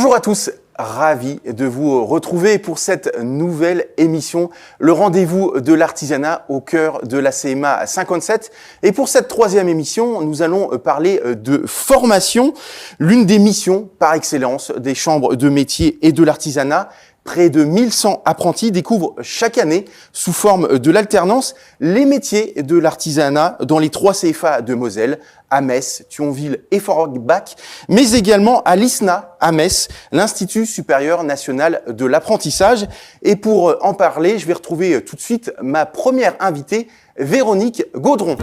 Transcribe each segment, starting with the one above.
Bonjour à tous, ravi de vous retrouver pour cette nouvelle émission, le rendez-vous de l'artisanat au cœur de la CMA 57. Et pour cette troisième émission, nous allons parler de formation, l'une des missions par excellence des chambres de métiers et de l'artisanat. Près de 1100 apprentis découvrent chaque année, sous forme de l'alternance, les métiers de l'artisanat dans les 3 CFA de Moselle, à Metz, Thionville et Forbach, mais également à l'ISNA, à Metz, l'Institut supérieur national de l'apprentissage. Et pour en parler, je vais retrouver tout de suite ma première invitée, Véronique Gaudron.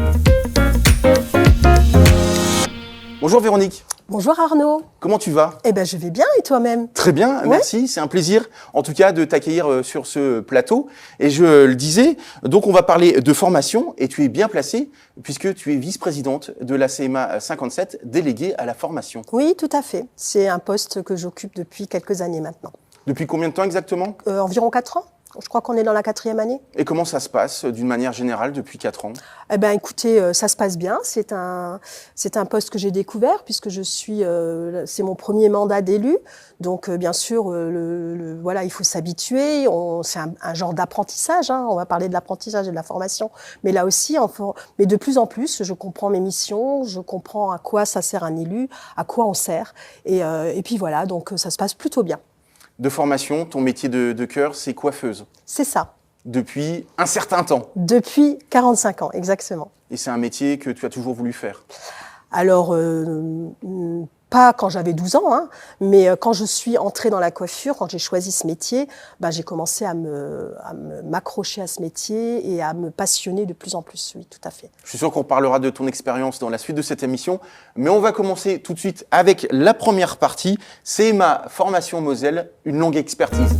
Bonjour Véronique. Bonjour Arnaud. Comment tu vas ? Eh ben je vais bien et toi-même ? Très bien, merci. C'est un plaisir en tout cas de t'accueillir sur ce plateau. Et je le disais, donc on va parler de formation et tu es bien placée puisque tu es vice-présidente de la CMA 57, déléguée à la formation. Oui, tout à fait. C'est un poste que j'occupe depuis quelques années maintenant. Depuis combien de temps exactement ? Environ 4 ans. Je crois qu'on est dans la 4e année. Et comment ça se passe d'une manière générale depuis 4 ans ? Eh ben, écoutez, ça se passe bien. C'est un poste que j'ai découvert puisque c'est mon premier mandat d'élu. Donc, bien sûr, voilà, il faut s'habituer. C'est un genre d'apprentissage. Hein. On va parler de l'apprentissage et de la formation. Mais là aussi, mais de plus en plus, je comprends mes missions. Je comprends à quoi ça sert un élu, à quoi on sert. Et puis voilà, donc ça se passe plutôt bien. De formation, ton métier de cœur, c'est coiffeuse. C'est ça. Depuis un certain temps. Depuis 45 ans, exactement. Et c'est un métier que tu as toujours voulu faire ? Alors, pas quand j'avais 12 ans, hein, mais quand je suis entrée dans la coiffure, quand j'ai choisi ce métier, j'ai commencé à m'accrocher à ce métier et à me passionner de plus en plus, oui, tout à fait. Je suis sûr qu'on parlera de ton expérience dans la suite de cette émission, mais on va commencer tout de suite avec la première partie, CMA Formation Moselle, une longue expertise.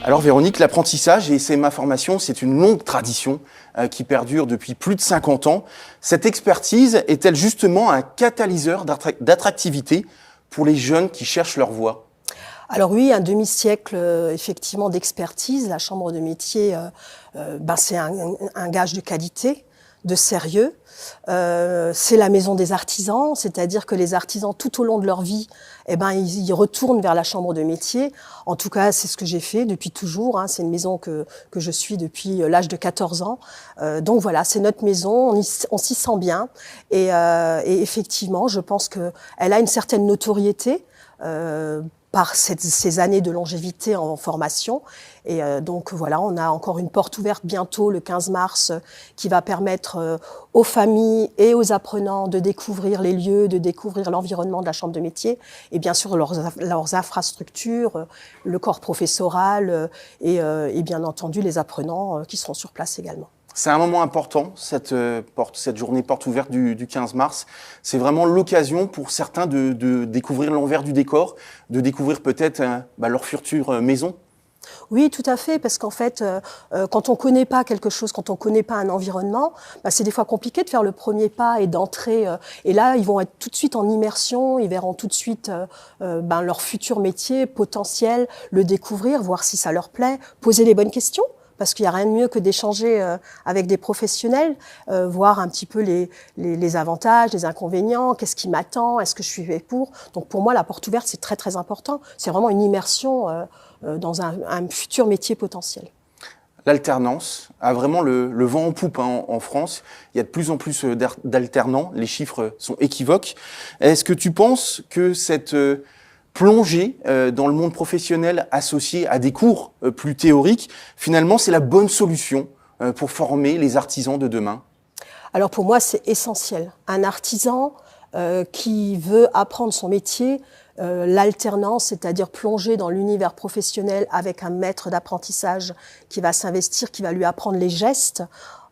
Alors Véronique, l'apprentissage et CMA Formation, c'est une longue tradition qui perdure depuis plus de 50 ans. Cette expertise est-elle justement un catalyseur d'attractivité pour les jeunes qui cherchent leur voie ? Alors oui, un demi-siècle effectivement d'expertise. La chambre de métier, c'est un gage de qualité, de sérieux. C'est la maison des artisans, c'est-à-dire que les artisans, tout au long de leur vie, ils retournent vers la chambre de métier. En tout cas, c'est ce que j'ai fait depuis toujours. Hein. C'est une maison que je suis depuis l'âge de 14 ans. Donc voilà, c'est notre maison, on s'y sent bien. Et effectivement, je pense qu'elle a une certaine notoriété par ces années de longévité en formation. Et donc voilà, on a encore une porte ouverte bientôt, le 15 mars, qui va permettre aux familles et aux apprenants de découvrir les lieux, de découvrir l'environnement de la chambre de métier, et bien sûr leurs infrastructures, le corps professoral et bien entendu les apprenants qui seront sur place également. C'est un moment important, cette journée porte ouverte du 15 mars. C'est vraiment l'occasion pour certains de découvrir l'envers du décor, de découvrir peut-être leur future maison. Oui, tout à fait, parce qu'en fait, quand on ne connaît pas quelque chose, quand on ne connaît pas un environnement, c'est des fois compliqué de faire le premier pas et d'entrer. Et là, ils vont être tout de suite en immersion, ils verront tout de suite leur futur métier potentiel, le découvrir, voir si ça leur plaît, poser les bonnes questions. Parce qu'il n'y a rien de mieux que d'échanger avec des professionnels, voir un petit peu les avantages, les inconvénients, qu'est-ce qui m'attend, est-ce que je suis fait pour. Donc pour moi, la porte ouverte, c'est très très important. C'est vraiment une immersion dans un futur métier potentiel. L'alternance a vraiment le vent en poupe en France. Il y a de plus en plus d'alternants, les chiffres sont équivoques. Est-ce que tu penses que cette plongée dans le monde professionnel associé à des cours plus théoriques, finalement, c'est la bonne solution pour former les artisans de demain ? Alors pour moi, c'est essentiel. Un artisan qui veut apprendre son métier, l'alternance, c'est-à-dire plonger dans l'univers professionnel avec un maître d'apprentissage qui va s'investir, qui va lui apprendre les gestes,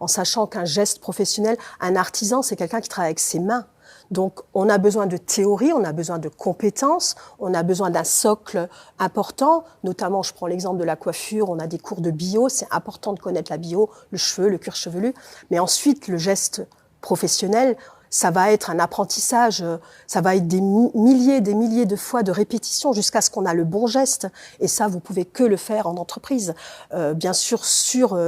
en sachant qu'un geste professionnel, un artisan, c'est quelqu'un qui travaille avec ses mains. Donc, on a besoin de théorie, on a besoin de compétences, on a besoin d'un socle important. Notamment, je prends l'exemple de la coiffure, on a des cours de bio, c'est important de connaître la bio, le cheveu, le cuir chevelu. Mais ensuite, le geste professionnel, ça va être un apprentissage, ça va être des milliers de fois de répétition jusqu'à ce qu'on a le bon geste. Et ça, vous pouvez que le faire en entreprise. Bien sûr, sur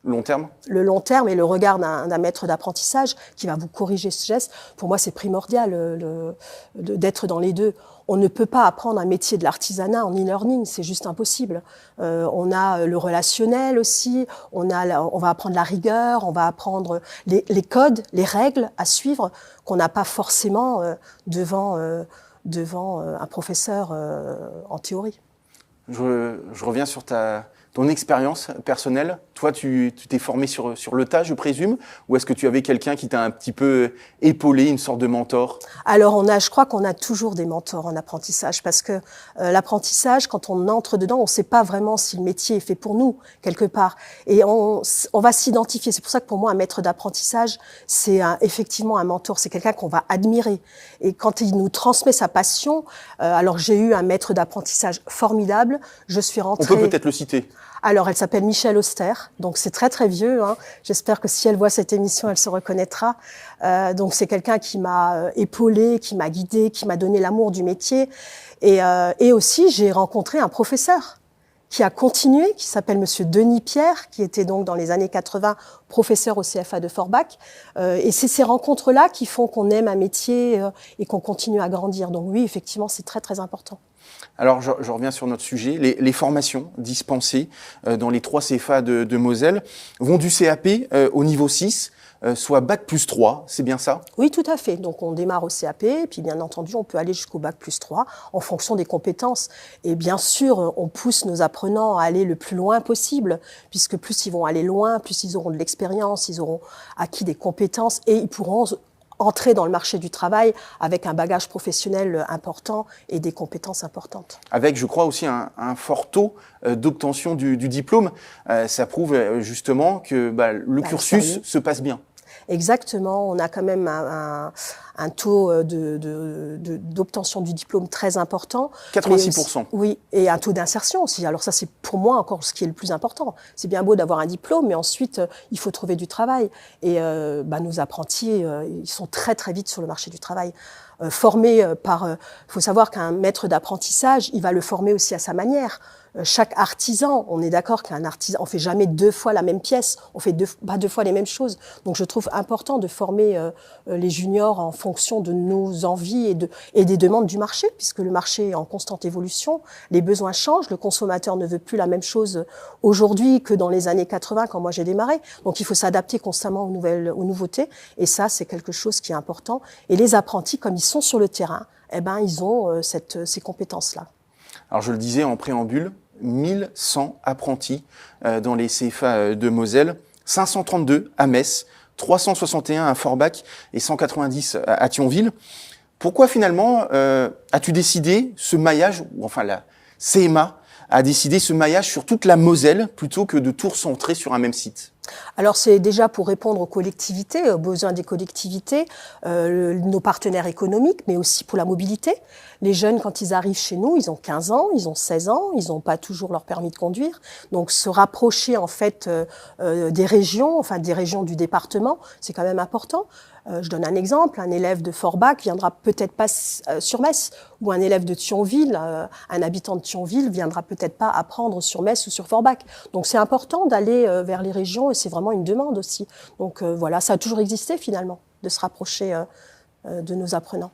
Long terme? Le long terme et le regard d'un maître d'apprentissage qui va vous corriger ce geste, pour moi c'est primordial d'être dans les deux. On ne peut pas apprendre un métier de l'artisanat en e-learning, c'est juste impossible. On a le relationnel aussi, on va apprendre la rigueur, on va apprendre les codes, les règles à suivre qu'on n'a pas forcément devant un professeur en théorie. Je reviens sur ton expérience personnelle. Toi, tu t'es formé sur le tas, je présume, ou est-ce que tu avais quelqu'un qui t'a un petit peu épaulé, une sorte de mentor? Alors, je crois qu'on a toujours des mentors en apprentissage, parce que l'apprentissage, quand on entre dedans, on ne sait pas vraiment si le métier est fait pour nous, quelque part. Et on va s'identifier. C'est pour ça que pour moi, un maître d'apprentissage, c'est effectivement un mentor. C'est quelqu'un qu'on va admirer. Et quand il nous transmet sa passion, alors j'ai eu un maître d'apprentissage formidable. Je suis rentrée... On peut peut-être le citer. Alors, elle s'appelle Michèle Auster, donc c'est très très vieux. Hein. J'espère que si elle voit cette émission, elle se reconnaîtra. Donc c'est quelqu'un qui m'a épaulée, qui m'a guidée, qui m'a donné l'amour du métier. Et aussi, j'ai rencontré un professeur qui a continué, qui s'appelle Monsieur Denis Pierre, qui était donc dans les années 80 professeur au CFA de Forbach. Et c'est ces rencontres-là qui font qu'on aime un métier et qu'on continue à grandir. Donc oui, effectivement, c'est très très important. Alors, je reviens sur notre sujet. Les formations dispensées dans les 3 CFA de Moselle vont du CAP au niveau 6, soit Bac+3, c'est bien ça? Oui, tout à fait. Donc, on démarre au CAP, et puis bien entendu, on peut aller jusqu'au Bac+3 en fonction des compétences. Et bien sûr, on pousse nos apprenants à aller le plus loin possible, puisque plus ils vont aller loin, plus ils auront de l'expérience, ils auront acquis des compétences et ils pourront entrer dans le marché du travail avec un bagage professionnel important et des compétences importantes. Avec, je crois, aussi un fort taux d'obtention du diplôme. Ça prouve justement que le cursus se passe bien. Exactement, on a quand même un taux d'obtention du diplôme très important. 86%. Oui, et un taux d'insertion aussi. Alors ça, c'est pour moi encore ce qui est le plus important. C'est bien beau d'avoir un diplôme, mais ensuite, il faut trouver du travail. Et nos apprentis, ils sont très très vite sur le marché du travail. Formés par... faut savoir qu'un maître d'apprentissage, il va le former aussi à sa manière. Chaque artisan, on est d'accord qu'un artisan, on fait jamais 2 fois la même pièce, on fait pas 2 fois les mêmes choses. Donc je trouve important de former les juniors en fonction de nos envies et des demandes du marché, puisque le marché est en constante évolution, les besoins changent, le consommateur ne veut plus la même chose aujourd'hui que dans les années 80 quand moi j'ai démarré. Donc il faut s'adapter constamment aux nouveautés, et ça c'est quelque chose qui est important. Et les apprentis, comme ils sont sur le terrain, ils ont ces compétences-là. Alors je le disais en préambule, 1100 apprentis dans les CFA de Moselle, 532 à Metz, 361 à Forbach et 190 à Thionville. Pourquoi finalement as-tu décidé ce maillage, ou enfin la CMA a décidé ce maillage sur toute la Moselle plutôt que de tout recentrer sur un même site? Alors c'est déjà pour répondre aux collectivités, aux besoins des collectivités, nos partenaires économiques, mais aussi pour la mobilité. Les jeunes, quand ils arrivent chez nous, ils ont 15 ans, ils ont 16 ans, ils n'ont pas toujours leur permis de conduire. Donc se rapprocher en fait des régions du département, c'est quand même important. Je donne un exemple, un élève de Forbach viendra peut-être pas sur Metz, ou un élève de Thionville, un habitant de Thionville viendra peut-être pas apprendre sur Metz ou sur Forbach. Donc c'est important d'aller vers les régions et c'est vraiment une demande aussi. Donc voilà, ça a toujours existé finalement, de se rapprocher de nos apprenants.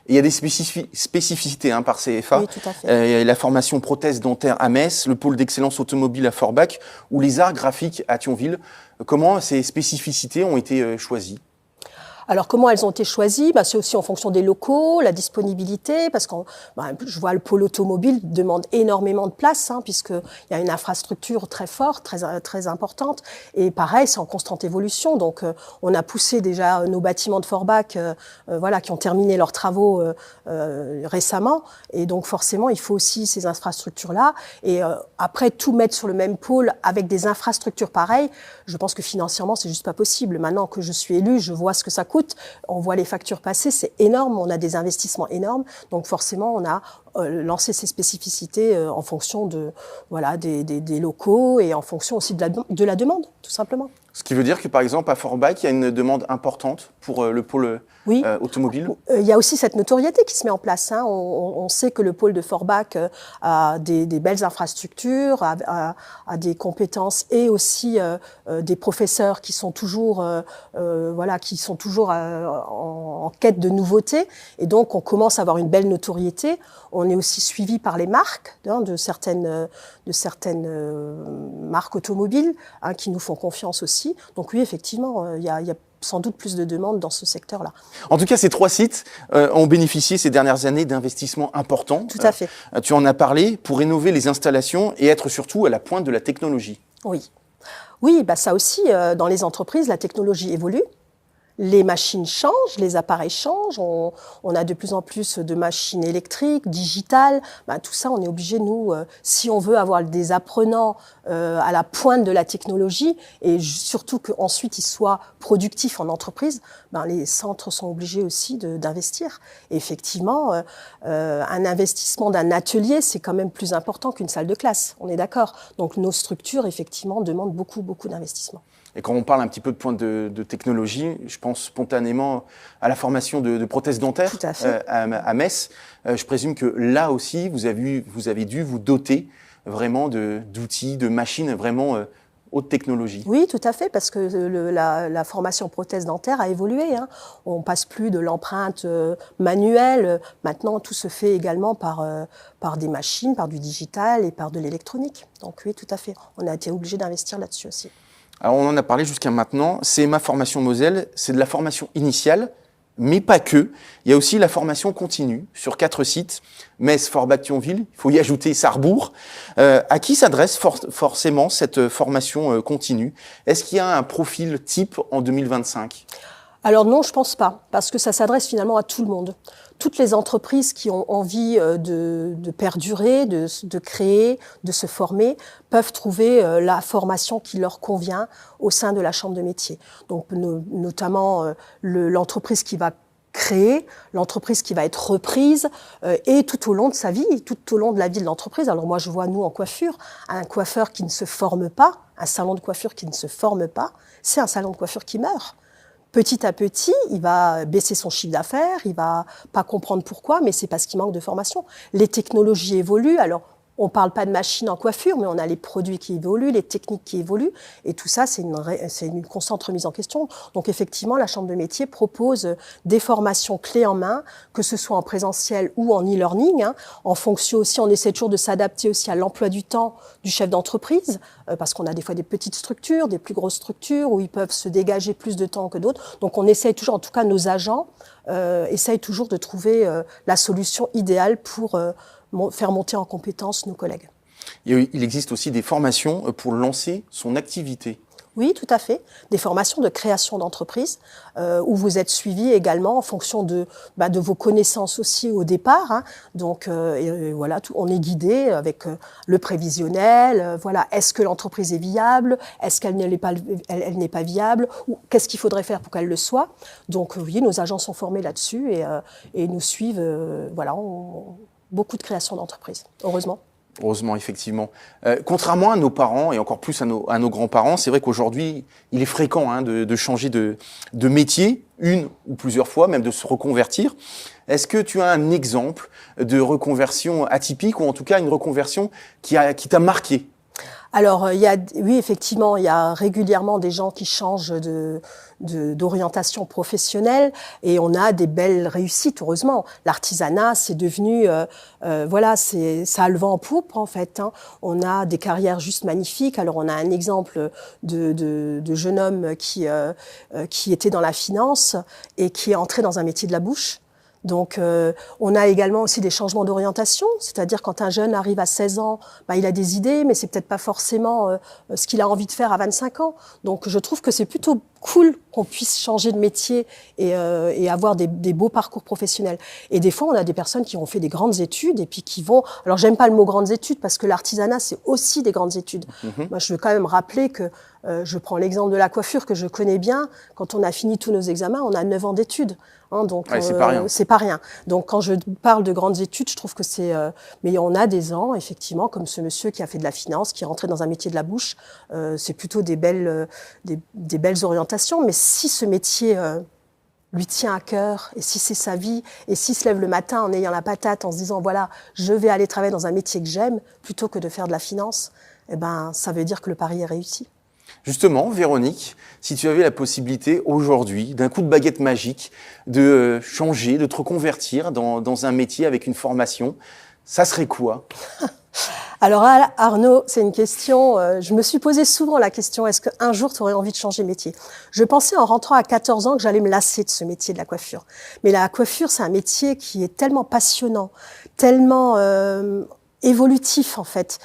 Il y a des spécificités par CFA. Oui, tout à fait. La formation prothèse dentaire à Metz, le pôle d'excellence automobile à Forbach ou les arts graphiques à Thionville. Comment ces spécificités ont été choisies ? Alors, comment elles ont été choisies? C'est aussi en fonction des locaux, la disponibilité, parce que je vois le pôle automobile demande énormément de place, puisqu'il y a une infrastructure très forte, très importante. Et pareil, c'est en constante évolution. Donc, on a poussé déjà nos bâtiments de Forbach, qui ont terminé leurs travaux récemment. Et donc, forcément, il faut aussi ces infrastructures-là. Et après, tout mettre sur le même pôle avec des infrastructures pareilles, je pense que financièrement, c'est juste pas possible. Maintenant que je suis élue, je vois ce que ça coûte. On voit les factures passer, c'est énorme, on a des investissements énormes, donc forcément on a lancé ces spécificités en fonction des locaux et en fonction aussi de la demande, tout simplement. Ce qui veut dire que, par exemple, à Forbach, il y a une demande importante pour le pôle Oui. automobile. Il y a aussi cette notoriété qui se met en place. Hein. On sait que le pôle de Forbach a des belles infrastructures, a des compétences et aussi des professeurs qui sont toujours, en quête de nouveautés. Et donc, on commence à avoir une belle notoriété. On est aussi suivi par les marques, hein, de certaines marques automobiles, hein, qui nous font confiance aussi. Donc oui, effectivement, il y a sans doute plus de demandes dans ce secteur-là. En tout cas, ces 3 sites ont bénéficié ces dernières années d'investissements importants. Tout à fait. Tu en as parlé, pour rénover les installations et être surtout à la pointe de la technologie. Oui. Oui, bah ça aussi, dans les entreprises, la technologie évolue. Les machines changent, les appareils changent, on a de plus en plus de machines électriques, digitales. Ben, tout ça, on est obligé, nous, si on veut avoir des apprenants à la pointe de la technologie, et surtout qu'ensuite ils soient productifs en entreprise, ben, les centres sont obligés aussi d'investir. Et effectivement, un investissement d'un atelier, c'est quand même plus important qu'une salle de classe, on est d'accord. Donc nos structures, effectivement, demandent beaucoup, beaucoup d'investissement. Et quand on parle un petit peu de pointe de technologie, je pense spontanément à la formation de prothèses dentaires à Metz. Je présume que là aussi, vous avez dû vous doter vraiment d'outils, de machines vraiment haute technologie. Oui, tout à fait, parce que la formation prothèse dentaire a évolué. Hein. On passe plus de l'empreinte manuelle. Maintenant, tout se fait également par des machines, par du digital et par de l'électronique. Donc oui, tout à fait. On a été obligé d'investir là-dessus aussi. Alors, on en a parlé jusqu'à maintenant. CMA Formation Moselle, c'est de la formation initiale, mais pas que. Il y a aussi la formation continue sur 4 sites. Metz, Forbach, Thionville, il faut y ajouter Sarrebourg. À qui s'adresse forcément cette formation continue? Est-ce qu'il y a un profil type en 2025? Alors non, je pense pas, parce que ça s'adresse finalement à tout le monde. Toutes les entreprises qui ont envie de perdurer, de créer, de se former, peuvent trouver la formation qui leur convient au sein de la chambre de métier. Donc notamment l'entreprise qui va créer, l'entreprise qui va être reprise et tout au long de sa vie, tout au long de la vie de l'entreprise. Alors moi, je vois, nous, en coiffure, un coiffeur qui ne se forme pas, un salon de coiffure qui ne se forme pas, c'est un salon de coiffure qui meurt. Petit à petit, il va baisser son chiffre d'affaires, il va pas comprendre pourquoi, mais c'est parce qu'il manque de formation. Les technologies évoluent, alors on parle pas de machines en coiffure, mais on a les produits qui évoluent, les techniques qui évoluent, et tout ça, c'est une constante remise en question. Donc effectivement, la Chambre de métier propose des formations clés en main, que ce soit en présentiel ou en e-learning, hein, en fonction aussi, on essaie toujours de s'adapter aussi à l'emploi du temps du chef d'entreprise, parce qu'on a des fois des petites structures, des plus grosses structures, où ils peuvent se dégager plus de temps que d'autres. Donc on essaye toujours, en tout cas nos agents, essayent toujours de trouver la solution idéale pour faire monter en compétence nos collègues. Il existe aussi des formations pour lancer son activité. Oui, tout à fait. Des formations de création d'entreprise où vous êtes suivi également en fonction de vos connaissances aussi au départ. Hein. Donc voilà, on est guidé avec le prévisionnel. Voilà, est-ce que l'entreprise est viable? Est-ce qu'elle n'est pas viable? Ou qu'est-ce qu'il faudrait faire pour qu'elle le soit? Donc oui, nos agents sont formés là-dessus et nous suivent. Beaucoup de création d'entreprises, heureusement. Heureusement, effectivement. Contrairement à nos parents et encore plus à nos grands-parents, c'est vrai qu'aujourd'hui, il est fréquent de changer de métier, une ou plusieurs fois, même de se reconvertir. Est-ce que tu as un exemple de reconversion atypique ou en tout cas une reconversion qui t'a marqué? Alors, oui, effectivement, il y a régulièrement des gens qui changent d'orientation professionnelle et on a des belles réussites, heureusement. L'artisanat, c'est devenu, ça a le vent en poupe, en fait. Hein. On a des carrières juste magnifiques. Alors, on a un exemple de jeune homme qui était dans la finance et qui est entré dans un métier de la bouche. Donc, on a également aussi des changements d'orientation, c'est-à-dire quand un jeune arrive à 16 ans, il a des idées, mais c'est peut-être pas forcément ce qu'il a envie de faire à 25 ans. Donc, je trouve que c'est plutôt cool qu'on puisse changer de métier et avoir des beaux parcours professionnels. Et des fois, on a des personnes qui ont fait des grandes études et puis qui vont... Alors, j'aime pas le mot grandes études parce que l'artisanat, c'est aussi des grandes études. Moi, je veux quand même rappeler que Je prends l'exemple de la coiffure que je connais bien. Quand on a fini tous nos examens, on a 9 ans d'études. Donc, c'est pas rien. C'est pas rien. Donc, quand je parle de grandes études, je trouve que c'est... mais on a des gens, effectivement, comme ce monsieur qui a fait de la finance, qui est rentré dans un métier de la bouche. C'est plutôt des belles orientations. Mais si ce métier lui tient à cœur, et si c'est sa vie, et s'il se lève le matin en ayant la patate, en se disant, voilà, je vais aller travailler dans un métier que j'aime, plutôt que de faire de la finance, eh ben, ça veut dire que le pari est réussi. Justement, Véronique, si tu avais la possibilité aujourd'hui, d'un coup de baguette magique, de changer, de te reconvertir dans un métier avec une formation, ça serait quoi ? Alors Arnaud, c'est une question, je me suis posé souvent la question, est-ce qu'un jour tu aurais envie de changer de métier ? Je pensais en rentrant à 14 ans que j'allais me lasser de ce métier de la coiffure. Mais la coiffure, c'est un métier qui est tellement passionnant, tellement évolutif en fait.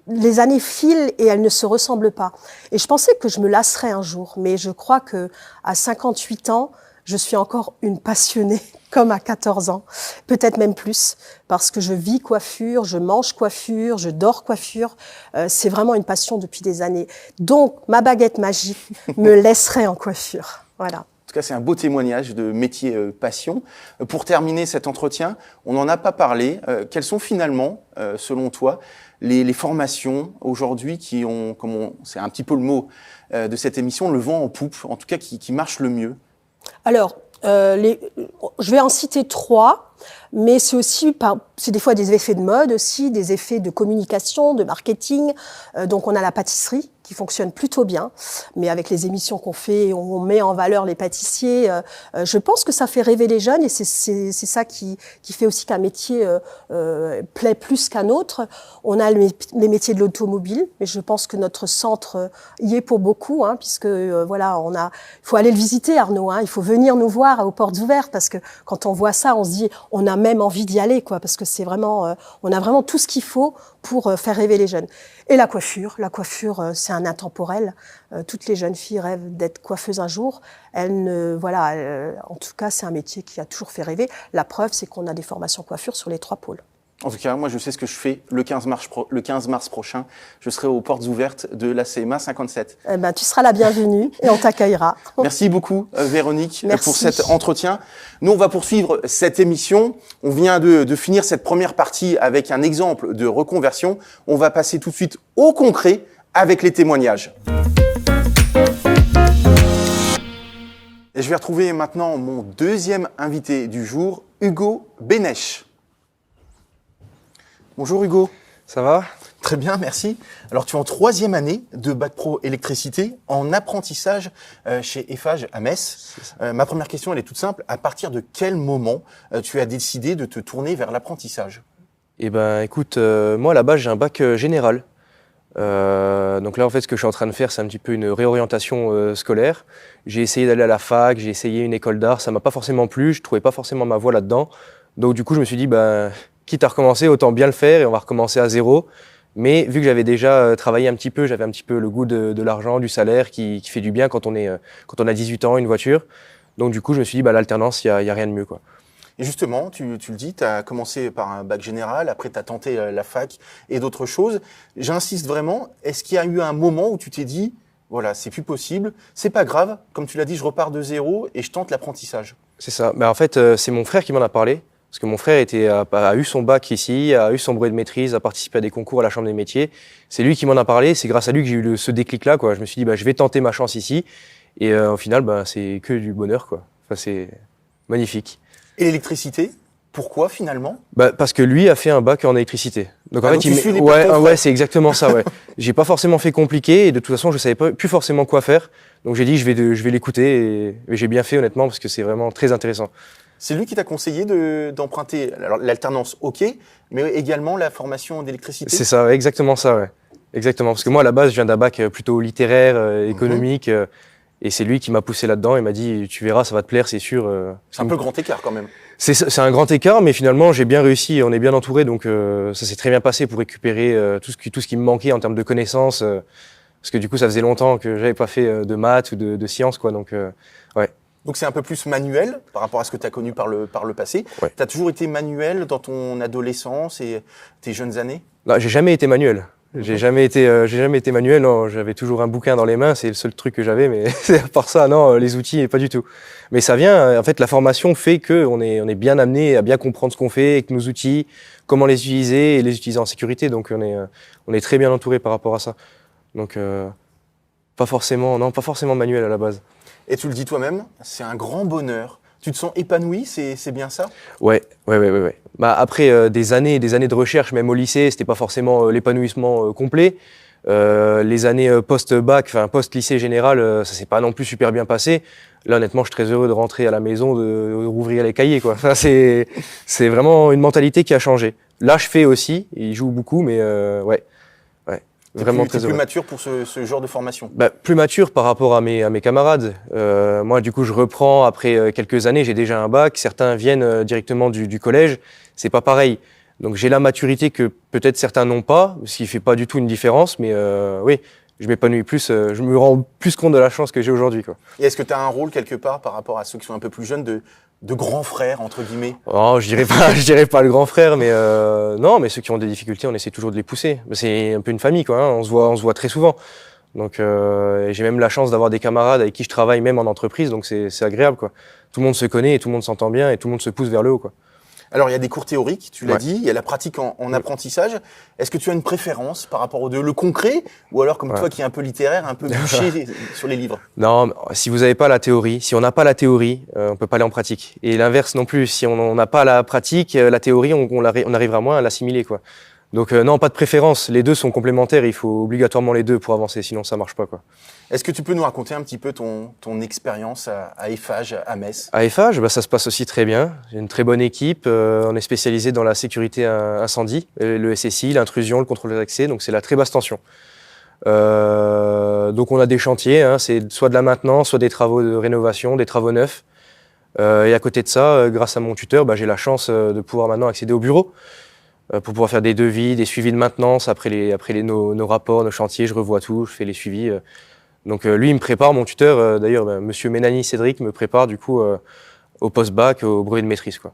Les années filent et elles ne se ressemblent pas. Et je pensais que je me lasserais un jour, mais je crois que à 58 ans, je suis encore une passionnée, comme à 14 ans, peut-être même plus, parce que je vis coiffure, je mange coiffure, je dors coiffure. C'est vraiment une passion depuis des années. Donc, ma baguette magique me laisserait en coiffure. Voilà. En tout cas, c'est un beau témoignage de métier passion. Pour terminer cet entretien, on n'en a pas parlé. Quelles sont finalement, selon toi, les formations aujourd'hui qui ont, c'est un petit peu le mot de cette émission, le vent en poupe, en tout cas qui marchent le mieux? Alors, je vais en citer 3, mais c'est aussi, c'est des fois des effets de mode aussi, des effets de communication, de marketing. Donc, on a la pâtisserie qui fonctionne plutôt bien, mais avec les émissions qu'on fait, on met en valeur les pâtissiers. Je pense que ça fait rêver les jeunes et c'est ça qui fait aussi qu'un métier plaît plus qu'un autre. On a les métiers de l'automobile, mais je pense que notre centre y est pour beaucoup, puisque voilà, il faut aller le visiter, Arnaud. Il faut venir nous voir aux portes ouvertes, parce que quand on voit ça, on se dit, on a même envie d'y aller, quoi, parce que c'est vraiment, on a vraiment tout ce qu'il faut pour faire rêver les jeunes. Et la coiffure, c'est un intemporel. Toutes les jeunes filles rêvent d'être coiffeuses un jour. En tout cas, c'est un métier qui a toujours fait rêver. La preuve, c'est qu'on a des formations coiffure sur les 3 pôles. En tout cas, moi, je sais ce que je fais le 15 mars prochain. Je serai aux portes ouvertes de la CMA 57. Tu seras la bienvenue et on t'accueillera. Merci beaucoup, Véronique, Merci. pour cet entretien. Nous, on va poursuivre cette émission. On vient de finir cette première partie avec un exemple de reconversion. On va passer tout de suite au concret avec les témoignages. Et je vais retrouver maintenant mon deuxième invité du jour, Hugo Bénèche. Bonjour Hugo. Ça va ? Très bien, merci. Alors tu es en 3e année de Bac Pro électricité en apprentissage chez Eiffage à Metz. Ma première question, elle est toute simple. À partir de quel moment tu as décidé de te tourner vers l'apprentissage ? Eh ben, écoute, moi à la base j'ai un bac général. Donc là en fait ce que je suis en train de faire c'est un petit peu une réorientation scolaire. J'ai essayé d'aller à la fac, j'ai essayé une école d'art, ça m'a pas forcément plu, je trouvais pas forcément ma voie là-dedans. Donc du coup je me suis dit quitte à recommencer, autant bien le faire et on va recommencer à zéro. Mais vu que j'avais déjà travaillé un petit peu, j'avais un petit peu le goût de l'argent, du salaire qui fait du bien quand on a 18 ans, une voiture. Donc du coup je me suis dit l'alternance, il y a rien de mieux, quoi. Et justement, tu le dis, tu as commencé par un bac général, après tu as tenté la fac et d'autres choses. J'insiste vraiment, est-ce qu'il y a eu un moment où tu t'es dit, voilà, c'est plus possible, c'est pas grave, comme tu l'as dit, je repars de zéro et je tente l'apprentissage? C'est ça. En fait, c'est mon frère qui m'en a parlé. Parce que mon frère a eu son bac ici, a eu son brevet de maîtrise, a participé à des concours à la Chambre des métiers. C'est lui qui m'en a parlé, c'est grâce à lui que j'ai eu ce déclic-là, quoi. Je me suis dit, je vais tenter ma chance ici. Et au final, c'est que du bonheur, quoi. Enfin, c'est magnifique. Et l'électricité, pourquoi finalement ? Parce que lui a fait un bac en électricité. Donc en fait, tu suis les pas de ton frère. ouais, c'est exactement ça, ouais. J'ai pas forcément fait compliqué et de toute façon, je savais plus forcément quoi faire. Donc j'ai dit, je vais l'écouter et j'ai bien fait honnêtement parce que c'est vraiment très intéressant. C'est lui qui t'a conseillé d'emprunter l'alternance, ok, mais également la formation d'électricité? C'est ça, ouais, exactement ça, ouais. Exactement, parce que moi à la base je viens d'un bac plutôt littéraire, économique, et c'est lui qui m'a poussé là-dedans et m'a dit tu verras, ça va te plaire, c'est sûr. C'est un peu grand écart quand même. C'est un grand écart, mais finalement j'ai bien réussi, on est bien entouré, donc ça s'est très bien passé pour récupérer tout ce qui me manquait en termes de connaissances, parce que du coup ça faisait longtemps que j'avais pas fait de maths ou de sciences, quoi, donc ouais. Donc c'est un peu plus manuel par rapport à ce que tu as connu par le passé. Ouais. Tu as toujours été manuel dans ton adolescence et tes jeunes années? Non, j'ai jamais été manuel. J'ai jamais été manuel, non, j'avais toujours un bouquin dans les mains, c'est le seul truc que j'avais, mais à part ça, non, les outils, pas du tout. Mais ça vient, en fait, la formation fait qu'on est bien amené à bien comprendre ce qu'on fait avec nos outils, comment les utiliser et les utiliser en sécurité, donc on est très bien entouré par rapport à ça. Donc, pas forcément manuel à la base. Et tu le dis toi-même, c'est un grand bonheur. Tu te sens épanoui, c'est bien ça? Ouais. Bah, après des années et des années de recherche, même au lycée, c'était pas forcément l'épanouissement complet. Les années post-bac, enfin post-lycée général, ça s'est pas non plus super bien passé. Là, honnêtement, je suis très heureux de rentrer à la maison, de rouvrir les cahiers, quoi. Enfin, c'est vraiment une mentalité qui a changé. Là, je fais aussi, il joue beaucoup, mais ouais. Vraiment très plus heureux. mature pour ce genre de formation. Bah, plus mature par rapport à mes camarades. Moi, du coup, je reprends après quelques années. J'ai déjà un bac. Certains viennent directement du collège. C'est pas pareil. Donc, j'ai la maturité que peut-être certains n'ont pas, ce qui fait pas du tout une différence. Mais oui, je m'épanouis plus. Je me rends plus compte de la chance que j'ai aujourd'hui, quoi. Et est-ce que tu as un rôle quelque part par rapport à ceux qui sont un peu plus jeunes de grands frères, entre guillemets? Oh, je dirais pas le grand frère, mais non, mais ceux qui ont des difficultés, on essaie toujours de les pousser. C'est un peu une famille, quoi. Hein. On se voit très souvent. Donc, j'ai même la chance d'avoir des camarades avec qui je travaille même en entreprise, donc c'est agréable, quoi. Tout le monde se connaît et tout le monde s'entend bien et tout le monde se pousse vers le haut, quoi. Alors, il y a des cours théoriques, tu l'as Ouais. dit, il y a la pratique en apprentissage. Est-ce que tu as une préférence par rapport le concret, ou alors comme Ouais. toi qui est un peu littéraire, un peu bûché sur les livres? Non, mais si vous n'avez pas la théorie, si on n'a pas la théorie, on peut pas aller en pratique. Et l'inverse non plus, si on n'a pas la pratique, la théorie, on arrivera moins à l'assimiler, quoi. Donc non, pas de préférence. Les deux sont complémentaires. Il faut obligatoirement les deux pour avancer, sinon ça marche pas, quoi. Est-ce que tu peux nous raconter un petit peu ton expérience à Eiffage, à Metz? À Eiffage, bah, ça se passe aussi très bien. J'ai une très bonne équipe. On est spécialisé dans la sécurité incendie, le SSI, l'intrusion, le contrôle d'accès. Donc c'est la très basse tension. Donc on a des chantiers. Hein, c'est soit de la maintenance, soit des travaux de rénovation, des travaux neufs. Et à côté de ça, grâce à mon tuteur, bah, j'ai la chance de pouvoir maintenant accéder au bureau pour pouvoir faire des devis, des suivis de maintenance après nos rapports, nos chantiers. Je revois tout, je fais les suivis. Donc lui, il me prépare, mon tuteur, d'ailleurs, Monsieur Ménani Cédric me prépare du coup au post-bac, au brevet de maîtrise, quoi.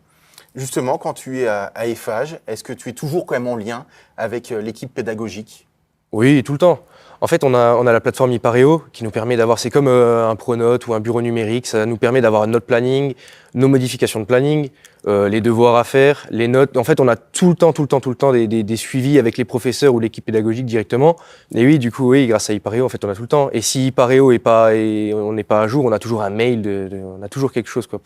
Justement, quand tu es à Eiffage, est-ce que tu es toujours quand même en lien avec l'équipe pédagogique? Oui, tout le temps. En fait, on a la plateforme Ipareo qui nous permet d'avoir, c'est comme un Pronote ou un bureau numérique, ça nous permet d'avoir notre planning, nos modifications de planning, les devoirs à faire, les notes. En fait, on a tout le temps des suivis avec les professeurs ou l'équipe pédagogique directement. Et oui, du coup, oui, grâce à Ipareo, en fait, on a tout le temps. Et si Ipareo on n'est pas à jour, on a toujours un mail, on a toujours quelque chose, quoi.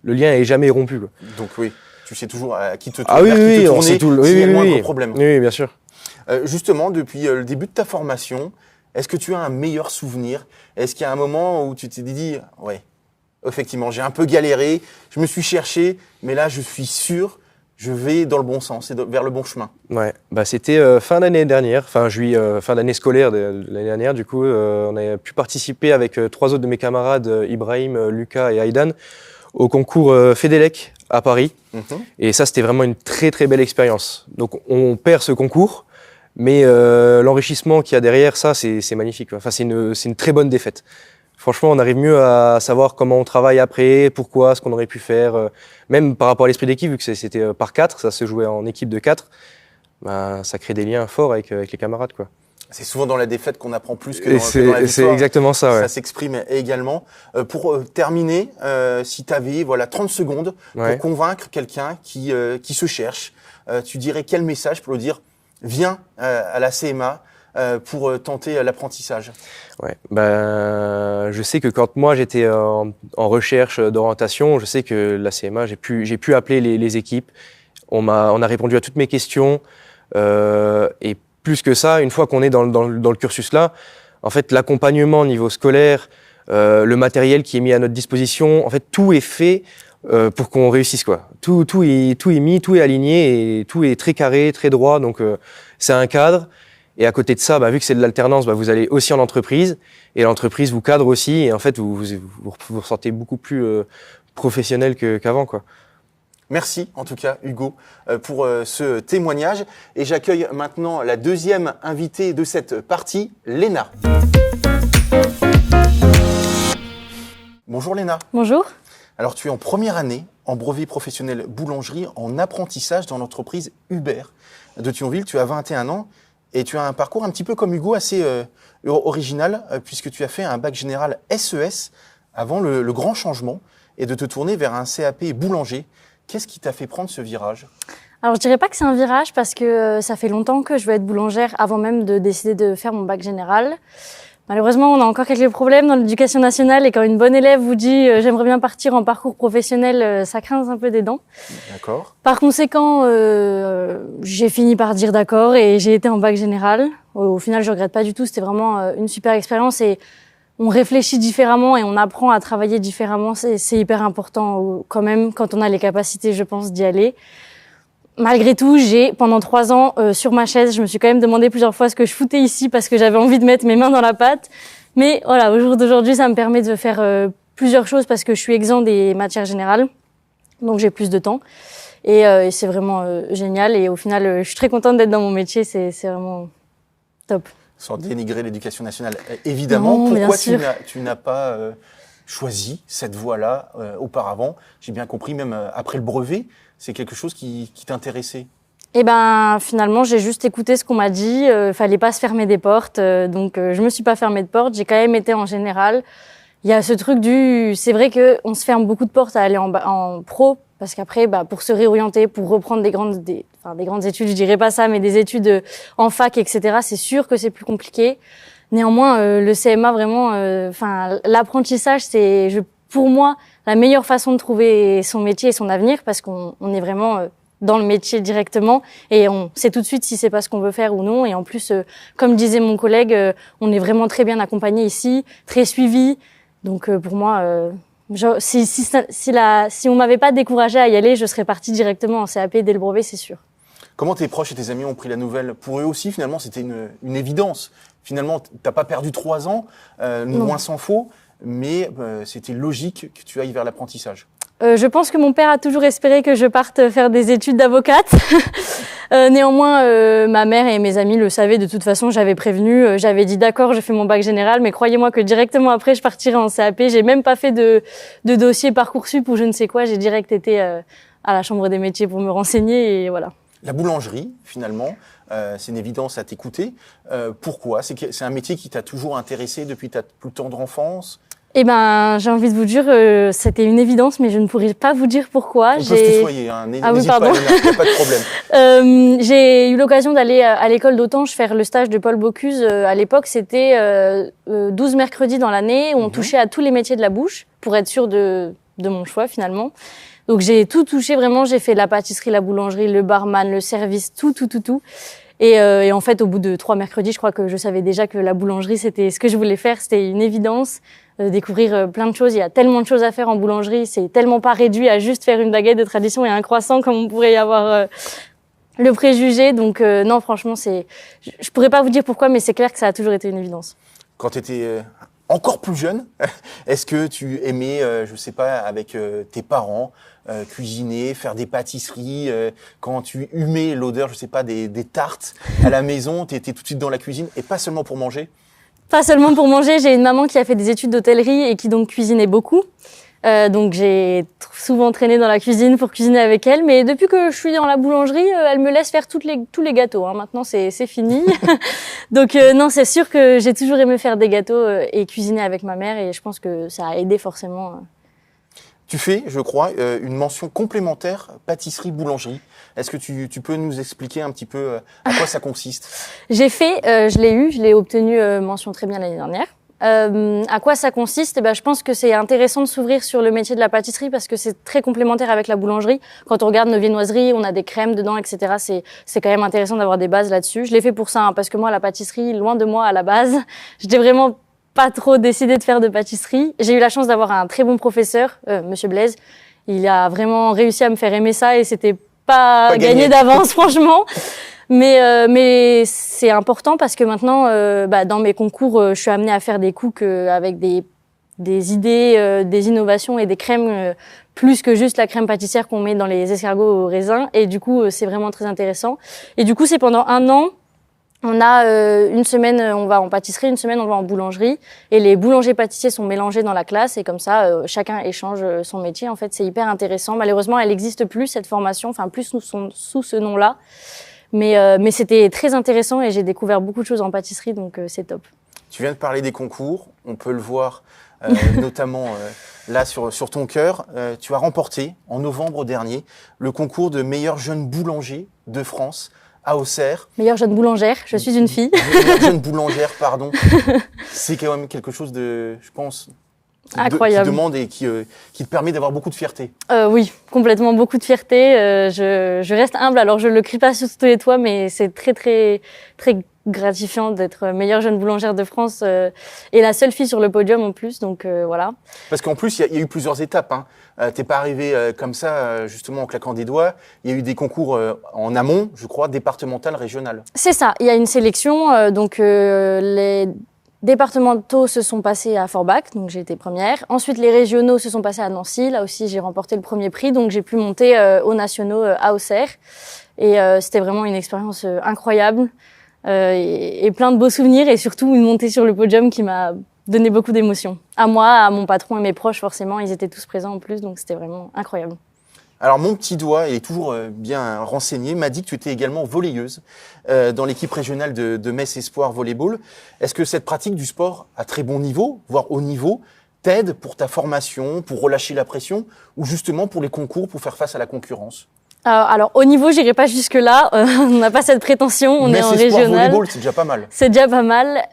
Le lien est jamais rompu, quoi. Donc oui, tu sais toujours à qui te Ah oui, vers qui te oui, on tourner sait tout. s'il y a le Oui, moindre oui. problème. Oui, bien sûr. Justement, depuis le début de ta formation, est-ce que tu as un meilleur souvenir? Est-ce qu'il y a un moment où tu t'es dit, ouais, effectivement, j'ai un peu galéré, je me suis cherché, mais là, je suis sûr, je vais dans le bon sens et vers le bon chemin? Ouais, bah c'était fin d'année dernière, fin d'année scolaire de l'année dernière. Du coup, on a pu participer avec 3 autres de mes camarades, Ibrahim, Lucas et Aïdan, au concours Fédélec à Paris. Mhm. Et ça, c'était vraiment une très très belle expérience. Donc, on perd ce concours, mais l'enrichissement qu'il y a derrière ça, c'est magnifique, quoi. Enfin, c'est une très bonne défaite. Franchement, on arrive mieux à savoir comment on travaille après, pourquoi, ce qu'on aurait pu faire. Même par rapport à l'esprit d'équipe, vu que c'était par 4, ça se jouait en équipe de 4, bah, ça crée des liens forts avec les camarades, quoi. C'est souvent dans la défaite qu'on apprend plus que Et dans la victoire. c'est exactement ça, ouais. Ça s'exprime également. Pour terminer, si tu avais 30 secondes Ouais. pour convaincre quelqu'un qui se cherche, tu dirais quel message pour lui dire « Viens à la CMA pour tenter l'apprentissage ». Ouais. Ben, je sais que quand moi j'étais en recherche d'orientation, je sais que la CMA, j'ai pu appeler les équipes. On a répondu à toutes mes questions. Et plus que ça, une fois qu'on est dans le cursus là, en fait, l'accompagnement au niveau scolaire, le matériel qui est mis à notre disposition, en fait, tout est fait pour qu'on réussisse, quoi. Tout est mis, tout est aligné et tout est très carré, très droit. Donc, c'est un cadre. Et à côté de ça, bah, vu que c'est de l'alternance, bah, vous allez aussi en entreprise. Et l'entreprise vous cadre aussi. Et en fait, vous vous ressentez beaucoup plus professionnel qu'avant, quoi. Merci en tout cas Hugo pour ce témoignage. Et j'accueille maintenant la deuxième invitée de cette partie, Léna. Bonjour Léna. Bonjour. Alors tu es en première année en brevet professionnel boulangerie en apprentissage dans l'entreprise Hubert de Thionville. Tu as 21 ans Et tu as un parcours un petit peu comme Hugo, assez original, puisque tu as fait un bac général SES avant le grand changement et de te tourner vers un CAP boulanger. Qu'est-ce qui t'a fait prendre ce virage? Alors, je dirais pas que c'est un virage parce que ça fait longtemps que je veux être boulangère avant même de décider de faire mon bac général. Malheureusement, on a encore quelques problèmes dans l'éducation nationale et quand une bonne élève vous dit j'aimerais bien partir en parcours professionnel, ça craint un peu des dents. D'accord. Par conséquent, j'ai fini par dire d'accord et j'ai été en bac général. Au final, je regrette pas du tout. C'était vraiment une super expérience et on réfléchit différemment et on apprend à travailler différemment. C'est hyper important quand même quand on a les capacités, je pense, d'y aller. Malgré tout, pendant 3 ans, sur ma chaise, je me suis quand même demandé plusieurs fois ce que je foutais ici parce que j'avais envie de mettre mes mains dans la pâte. Mais voilà, au jour d'aujourd'hui, ça me permet de faire plusieurs choses parce que je suis exempt des matières générales. Donc j'ai plus de temps. Et c'est vraiment génial. Et au final, je suis très contente d'être dans mon métier. C'est vraiment top. Sans dénigrer l'éducation nationale, évidemment. Non, pourquoi bien sûr. tu n'as pas choisi cette voie-là auparavant? J'ai bien compris, même après le brevet, c'est quelque chose qui t'intéressait. Eh ben, finalement, j'ai juste écouté ce qu'on m'a dit. Fallait pas se fermer des portes. Donc, je me suis pas fermée de porte. J'ai quand même été en général. Il y a ce truc c'est vrai que on se ferme beaucoup de portes à aller en pro. Parce qu'après, pour se réorienter, pour reprendre des grandes études, je dirais pas ça, mais des études en fac, etc., c'est sûr que c'est plus compliqué. Néanmoins, le CMA, vraiment, l'apprentissage, pour moi, la meilleure façon de trouver son métier et son avenir, parce qu'on est vraiment dans le métier directement et on sait tout de suite si c'est pas ce qu'on veut faire ou non. Et en plus, comme disait mon collègue, on est vraiment très bien accompagné ici, très suivi. Donc pour moi, si on m'avait pas découragée à y aller, je serais partie directement en CAP dès le brevet, c'est sûr. Comment tes proches et tes amis ont pris la nouvelle? Pour eux aussi, finalement, c'était une évidence. Finalement, t'as pas perdu 3 ans, loin s'en faut, mais c'était logique que tu ailles vers l'apprentissage. Je pense que mon père a toujours espéré que je parte faire des études d'avocate. Néanmoins, ma mère et mes amis le savaient de toute façon, j'avais prévenu, j'avais dit d'accord, je fais mon bac général, mais croyez-moi que directement après, je partirai en CAP. J'ai même pas fait de dossier Parcoursup ou je ne sais quoi, j'ai direct été à la Chambre des métiers pour me renseigner et voilà. La boulangerie, finalement, c'est une évidence à t'écouter. Pourquoi? C'est un métier qui t'a toujours intéressé depuis ta plus tendre enfance? Eh ben, j'ai envie de vous dire, c'était une évidence, mais je ne pourrais pas vous dire pourquoi. On peut se tutoyer, hein. Ah oui, N'hésite pardon. pas, il n'y a pas de problème. J'ai eu l'occasion d'aller à l'école d'Autange faire le stage de Paul Bocuse. À l'époque, c'était 12 mercredis dans l'année où on touchait à tous les métiers de la bouche pour être sûr de mon choix finalement. Donc j'ai tout touché vraiment. J'ai fait la pâtisserie, la boulangerie, le barman, le service, tout. Et en fait, au bout de 3 mercredis, je crois que je savais déjà que la boulangerie, c'était ce que je voulais faire. C'était une évidence. Découvrir plein de choses. Il y a tellement de choses à faire en boulangerie. C'est tellement pas réduit à juste faire une baguette de tradition et un croissant comme on pourrait y avoir le préjugé. Donc non, franchement, je pourrais pas vous dire pourquoi, mais c'est clair que ça a toujours été une évidence. Quand tu étais encore plus jeune, est-ce que tu aimais, je sais pas, avec tes parents, cuisiner, faire des pâtisseries, quand tu humais l'odeur, je sais pas, des tartes à la maison, tu étais tout de suite dans la cuisine et pas seulement pour manger? Pas seulement pour manger, j'ai une maman qui a fait des études d'hôtellerie et qui donc cuisinait beaucoup. Donc j'ai souvent traîné dans la cuisine pour cuisiner avec elle. Mais depuis que je suis dans la boulangerie, elle me laisse faire tous les gâteaux. Hein. Maintenant, c'est fini. Donc non, c'est sûr que j'ai toujours aimé faire des gâteaux et cuisiner avec ma mère. Et je pense que ça a aidé forcément. Tu fais, je crois, une mention complémentaire pâtisserie-boulangerie. Est-ce que tu peux nous expliquer un petit peu à quoi ça consiste? J'ai fait, je l'ai obtenu mention très bien l'année dernière. À quoi ça consiste? Je pense que c'est intéressant de s'ouvrir sur le métier de la pâtisserie parce que c'est très complémentaire avec la boulangerie. Quand on regarde nos viennoiseries, on a des crèmes dedans, etc. C'est quand même intéressant d'avoir des bases là-dessus. Je l'ai fait pour ça, hein, parce que moi, la pâtisserie, loin de moi à la base, j'étais vraiment pas trop décidée de faire de pâtisserie. J'ai eu la chance d'avoir un très bon professeur, Monsieur Blaise. Il a vraiment réussi à me faire aimer ça et c'était pas gagné d'avance, franchement. Mais c'est important parce que maintenant, dans mes concours, je suis amenée à faire des cooks avec des idées, des innovations et des crèmes plus que juste la crème pâtissière qu'on met dans les escargots au raisin. Et du coup, c'est vraiment très intéressant. Et du coup, c'est pendant 1 an. On a une semaine, on va en pâtisserie, une semaine, on va en boulangerie. Et les boulangers-pâtissiers sont mélangés dans la classe. Et comme ça, chacun échange son métier. En fait, c'est hyper intéressant. Malheureusement, elle n'existe plus, cette formation. Enfin, plus sous ce nom-là. Mais c'était très intéressant et j'ai découvert beaucoup de choses en pâtisserie, donc c'est top. Tu viens de parler des concours, on peut le voir notamment là sur ton cœur. Tu as remporté en novembre dernier le concours de meilleur jeune boulanger de France à Auxerre. Meilleure jeune boulangère, je suis une fille. Meilleure jeune boulangère, pardon. C'est quand même quelque chose de, je pense, incroyable. Qui demande et qui te permet d'avoir beaucoup de fierté. Oui, complètement beaucoup de fierté. Je reste humble, alors je le crie pas sur tous les toits, mais c'est très très très gratifiant d'être meilleure jeune boulangère de France et la seule fille sur le podium en plus, donc voilà. Parce qu'en plus, il y a eu plusieurs étapes. Hein. T'es pas arrivé comme ça, justement en claquant des doigts. Il y a eu des concours en amont, je crois, départemental, régional. C'est ça, il y a une sélection, donc les départementaux se sont passés à Forbach, donc j'ai été première. Ensuite, les régionaux se sont passés à Nancy, là aussi j'ai remporté le premier prix, donc j'ai pu monter aux nationaux à Auxerre. Et c'était vraiment une expérience incroyable. Et plein de beaux souvenirs et surtout une montée sur le podium qui m'a donné beaucoup d'émotions. À moi, à mon patron et mes proches forcément, ils étaient tous présents en plus, donc c'était vraiment incroyable. Alors mon petit doigt, il est toujours bien renseigné, m'a dit que tu étais également volleyeuse dans l'équipe régionale de Metz Espoir Volleyball. Est-ce que cette pratique du sport à très bon niveau, voire haut niveau, t'aide pour ta formation, pour relâcher la pression ou justement pour les concours, pour faire face à la concurrence ? Alors, au niveau, j'irai pas jusque-là. On n'a pas cette prétention. On est en régional. Volleyball, c'est déjà pas mal. C'est déjà pas mal.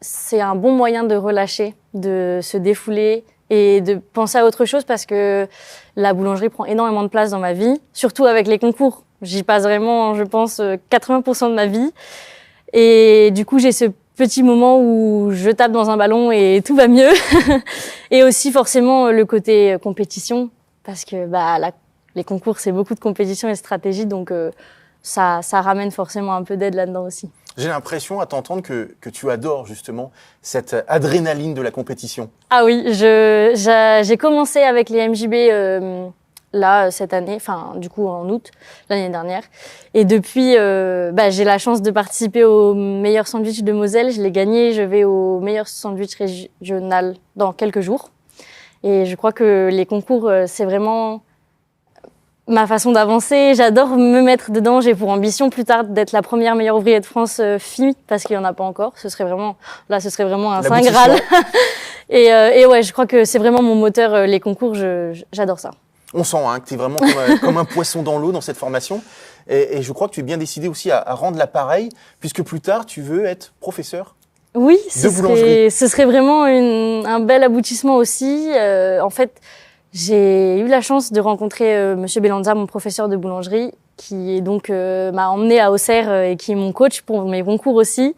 C'est un bon moyen de relâcher, de se défouler et de penser à autre chose parce que la boulangerie prend énormément de place dans ma vie, surtout avec les concours. J'y passe vraiment, je pense, 80% de ma vie. Et du coup, j'ai ce petit moment où je tape dans un ballon et tout va mieux. Et aussi, forcément, le côté compétition parce que les concours, c'est beaucoup de compétition et de stratégie, donc ça ramène forcément un peu d'aide là-dedans aussi. J'ai l'impression, à t'entendre, que tu adores justement cette adrénaline de la compétition. Ah oui, j'ai commencé avec les MJB là, cette année, enfin du coup en août, l'année dernière. Et depuis, j'ai la chance de participer au meilleur sandwich de Moselle. Je l'ai gagné, je vais au meilleur sandwich régional dans quelques jours. Et je crois que les concours, c'est vraiment ma façon d'avancer. J'adore me mettre dedans. J'ai pour ambition plus tard d'être la première meilleure ouvrière de France fille, parce qu'il y en a pas encore. Ce serait vraiment un saint graal. Et ouais, je crois que c'est vraiment mon moteur, les concours. J'adore ça. On sent que tu es vraiment comme un poisson dans l'eau dans cette formation. Et je crois que tu es bien décidé aussi à rendre l'appareil, puisque plus tard, tu veux être professeur. Oui, ce serait vraiment un bel aboutissement aussi. En fait, j'ai eu la chance de rencontrer Monsieur Belanza, mon professeur de boulangerie, qui donc m'a emmené à Auxerre et qui est mon coach pour mes concours aussi.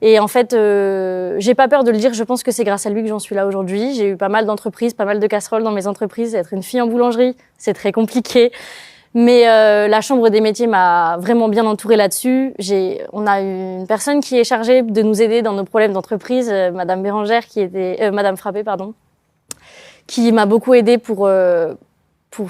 Et en fait, j'ai pas peur de le dire, je pense que c'est grâce à lui que j'en suis là aujourd'hui. J'ai eu pas mal d'entreprises, pas mal de casseroles dans mes entreprises. Être une fille en boulangerie, c'est très compliqué. Mais la Chambre des métiers m'a vraiment bien entourée là-dessus. On a une personne qui est chargée de nous aider dans nos problèmes d'entreprise, Madame Bérangère, Madame Frappé, pardon, qui m'a beaucoup aidée pour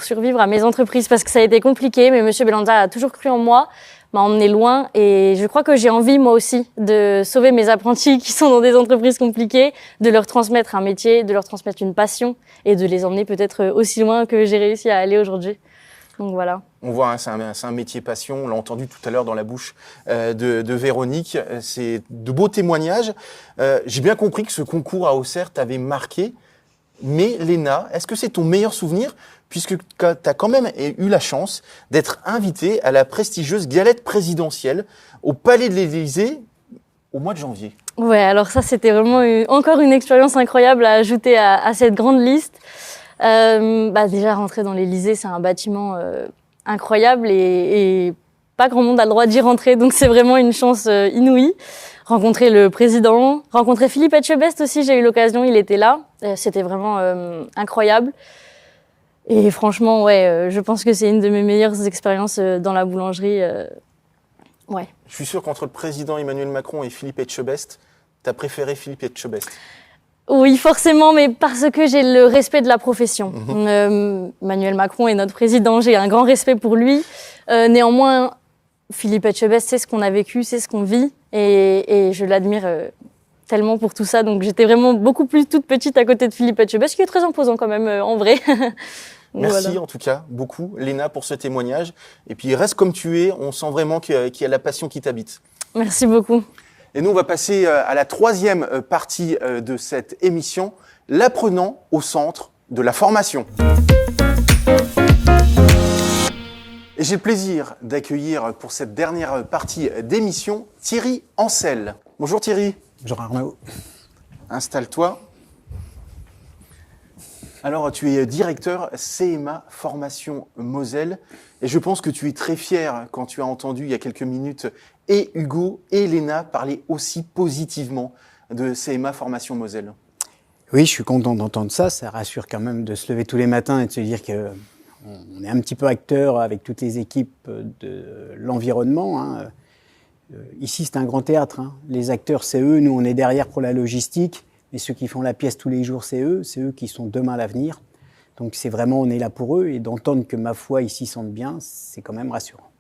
survivre à mes entreprises parce que ça a été compliqué. Mais Monsieur Belanza a toujours cru en moi, m'a emmené loin et je crois que j'ai envie moi aussi de sauver mes apprentis qui sont dans des entreprises compliquées, de leur transmettre un métier, de leur transmettre une passion et de les emmener peut-être aussi loin que j'ai réussi à aller aujourd'hui. Donc voilà. On voit, c'est un métier passion, on l'a entendu tout à l'heure dans la bouche de Véronique, c'est de beaux témoignages. J'ai bien compris que ce concours à Auxerre t'avait marqué, mais Léna, est-ce que c'est ton meilleur souvenir puisque tu as quand même eu la chance d'être invitée à la prestigieuse galette présidentielle au Palais de l'Élysée au mois de janvier? Ouais, alors ça c'était vraiment encore une expérience incroyable à ajouter à cette grande liste. Déjà rentrer dans l'Élysée, c'est un bâtiment incroyable et pas grand monde a le droit d'y rentrer, donc c'est vraiment une chance inouïe. Rencontrer le président, rencontrer Philippe Etchebest aussi, j'ai eu l'occasion, il était là, c'était vraiment incroyable. Et franchement, ouais, je pense que c'est une de mes meilleures expériences dans la boulangerie. Ouais. Je suis sûr qu'entre le président Emmanuel Macron et Philippe Etchebest, t'as préféré Philippe Etchebest. Oui, forcément, mais parce que j'ai le respect de la profession. Emmanuel Macron est notre président, j'ai un grand respect pour lui. Néanmoins, Philippe Etchebest, c'est ce qu'on a vécu, c'est ce qu'on vit, et je l'admire tellement pour tout ça. Donc j'étais vraiment beaucoup plus toute petite à côté de Philippe Etchebest, qui est très imposant quand même, en vrai. Merci Voilà. en tout cas beaucoup, Léna, pour ce témoignage. Et puis reste comme tu es, on sent vraiment qu'il y a la passion qui t'habite. Merci beaucoup. Et nous, on va passer à la troisième partie de cette émission, l'apprenant au centre de la formation. Et j'ai le plaisir d'accueillir pour cette dernière partie d'émission Thierry Ancel. Bonjour Thierry. Bonjour Arnaud. Installe-toi. Alors, tu es directeur CMA Formation Moselle et je pense que tu es très fier quand tu as entendu il y a quelques minutes et Hugo et Léna parler aussi positivement de CMA Formation Moselle. Oui, je suis content d'entendre ça. Ça rassure quand même de se lever tous les matins et de se dire qu'on est un petit peu acteur avec toutes les équipes de l'environnement, hein. Ici, c'est un grand théâtre, hein. Les acteurs, c'est eux. Nous, on est derrière pour la logistique. Mais ceux qui font la pièce tous les jours, c'est eux qui sont demain l'avenir. Donc c'est vraiment, on est là pour eux, et d'entendre que ma foi ici sente bien, c'est quand même rassurant.